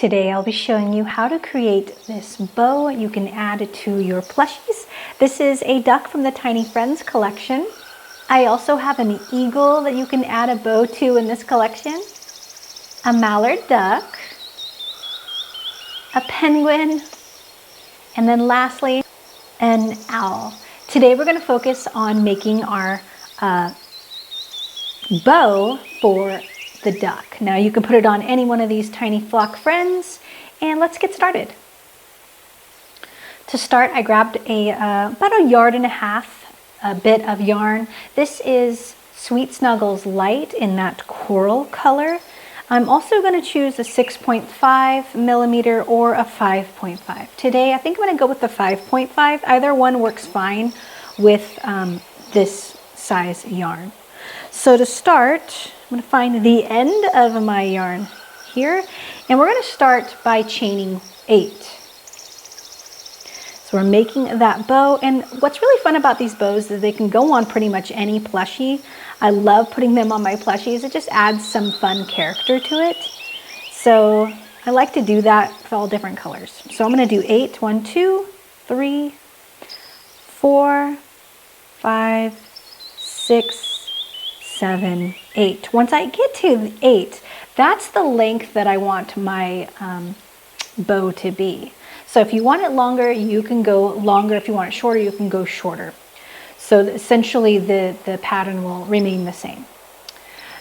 Today I'll be showing you how to create this bow you can add to your plushies. This is a duck from the Tiny Friends collection. I also have an eagle that you can add a bow to in this collection, a mallard duck, a penguin, and then lastly, an owl. Today we're going to focus on making our bow for the duck. Now you can put it on any one of these tiny flock friends, and let's get started. To start, I grabbed about 1.5 yards bit of yarn. This is Sweet Snuggles Light in that coral color. I'm also going to choose a 6.5 millimeter or a 5.5. Today I think I'm going to go with the 5.5. Either one works fine with this size yarn. So to start, I'm going to find the end of my yarn here, and we're going to start by chaining 8. So we're making that bow, and what's really fun about these bows is they can go on pretty much any plushie. I love putting them on my plushies. It just adds some fun character to it. So I like to do that with all different colors. So I'm going to do 8. 1, 2, 3, 4, 5, 6, 7, 8. Once I get to 8, that's the length that I want my bow to be. So if you want it longer, you can go longer. If you want it shorter, you can go shorter. So essentially the pattern will remain the same.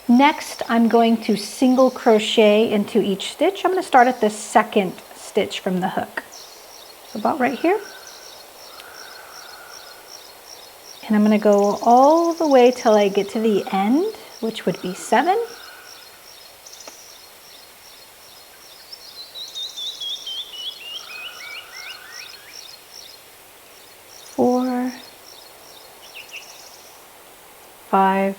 Next, I'm going to single crochet into each stitch. I'm going to start at the second stitch from the hook. So about right here. And I'm going to go all the way till I get to the end, which would be 7. Four, 5,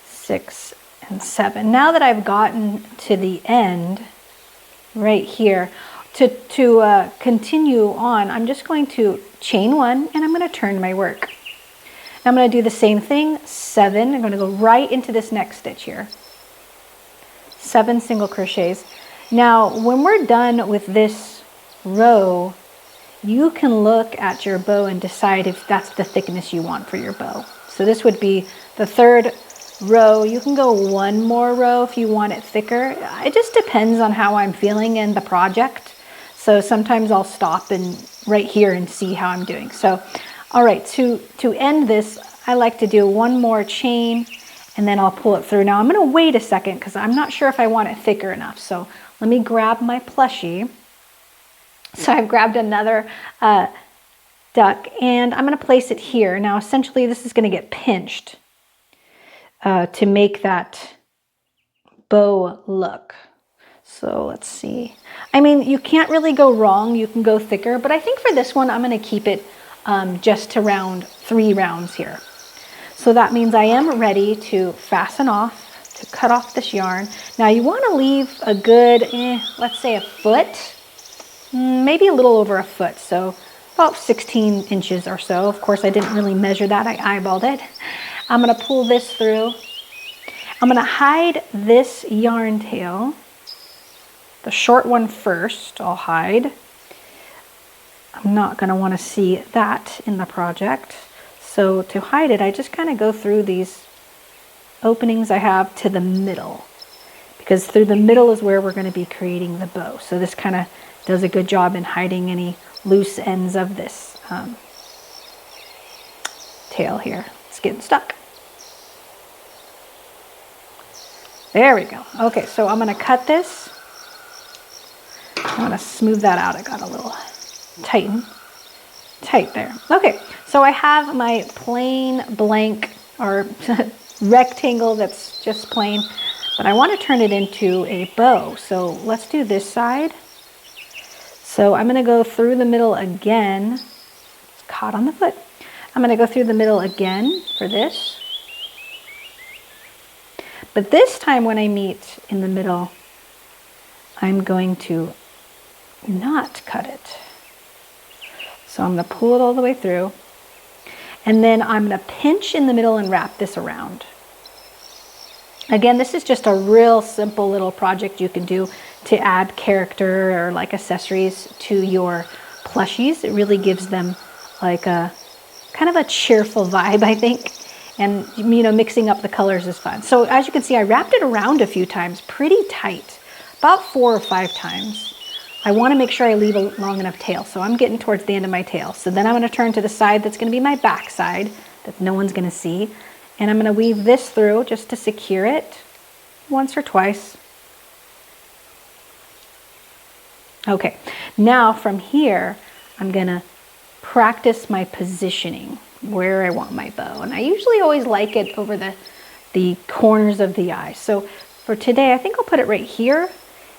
6, and 7. Now that I've gotten to the end right here, to continue on, I'm just going to chain 1 and I'm going to turn my work. Now I'm going to do the same thing, 7. I'm going to go right into this next stitch here. 7 single crochets. Now when we're done with this row, you can look at your bow and decide if that's the thickness you want for your bow. So this would be the third row. You can go one more row if you want it thicker. It just depends on how I'm feeling in the project. So sometimes I'll stop and right here and see how I'm doing. So, all right, to end this, I like to do one more chain and then I'll pull it through. Now I'm going to wait a second because I'm not sure if I want it thicker enough. So let me grab my plushie. So I've grabbed another duck and I'm going to place it here. Now essentially this is going to get pinched to make that bow look. So let's see. I mean, you can't really go wrong. You can go thicker, but I think for this one, I'm going to keep it just to round 3 rounds here. So that means I am ready to fasten off, to cut off this yarn. Now you want to leave a good, let's say 1 foot, maybe a little over 1 foot. So about 16 inches or so. Of course, I didn't really measure that. I eyeballed it. I'm going to pull this through. I'm going to hide this yarn tail. The short one first, I'll hide. I'm not going to want to see that in the project. So to hide it, I just kind of go through these openings I have to the middle. Because through the middle is where we're going to be creating the bow. So this kind of does a good job in hiding any loose ends of this tail here. It's getting stuck. There we go. Okay, so I'm going to cut this. I'm going to smooth that out. I got a little tight there. Okay, so I have my plain blank or rectangle that's just plain, but I want to turn it into a bow. So let's do this side. So I'm going to go through the middle again. It's caught on the foot. I'm going to go through the middle again for this. But this time when I meet in the middle, I'm going to not cut it. So I'm going to pull it all the way through. And then I'm going to pinch in the middle and wrap this around. Again, this is just a real simple little project you can do to add character or like accessories to your plushies. It really gives them like a kind of a cheerful vibe, I think. And, you know, mixing up the colors is fun. So as you can see, I wrapped it around a few times, pretty tight, about 4 or 5 times. I want to make sure I leave a long enough tail. So I'm getting towards the end of my tail. So then I'm going to turn to the side that's going to be my back side that no one's going to see. And I'm going to weave this through just to secure it once or twice. Okay, now from here, I'm going to practice my positioning where I want my bow. And I usually always like it over the corners of the eye. So for today, I think I'll put it right here.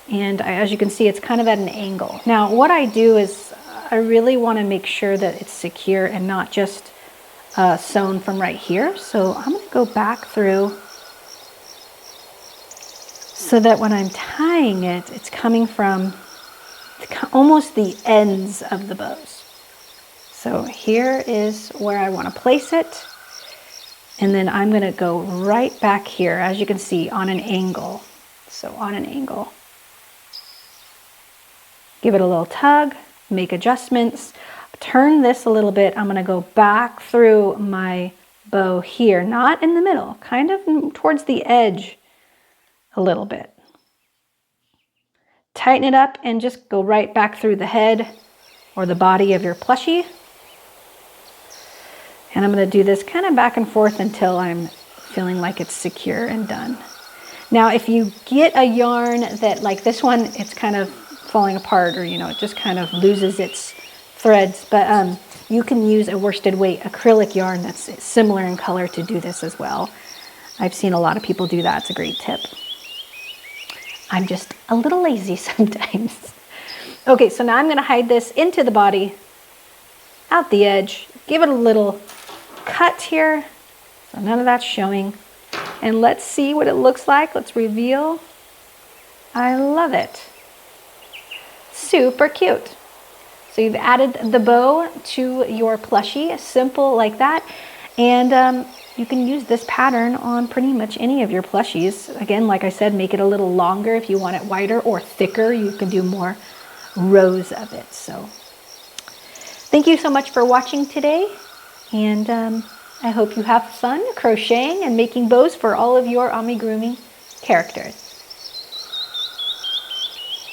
And as you can see, it's kind of at an angle. Now, what I do is I really want to make sure that it's secure and not just sewn from right here. So I'm going to go back through so that when I'm tying it, it's coming from almost the ends of the bows. So here is where I want to place it. And then I'm going to go right back here, as you can see, on an angle. So on an angle. Give it a little tug, make adjustments, turn this a little bit. I'm going to go back through my bow here, not in the middle, kind of towards the edge a little bit. Tighten it up and just go right back through the head or the body of your plushie. And I'm going to do this kind of back and forth until I'm feeling like it's secure and done. Now, if you get a yarn that, like this one, it's kind of falling apart, or, you know, it just kind of loses its threads, but you can use a worsted weight acrylic yarn that's similar in color to do this as well. I've seen a lot of people do that. It's a great tip. I'm just a little lazy sometimes. Okay, so now I'm going to hide this into the body, out the edge, give it a little cut here, so none of that's showing. And let's see what it looks like. Let's reveal. I love it. Super cute. So you've added the bow to your plushie, simple like that. And you can use this pattern on pretty much any of your plushies. Again, like I said, make it a little longer if you want it wider, or thicker. You can do more rows of it. So thank you so much for watching today. And I hope you have fun crocheting and making bows for all of your amigurumi characters.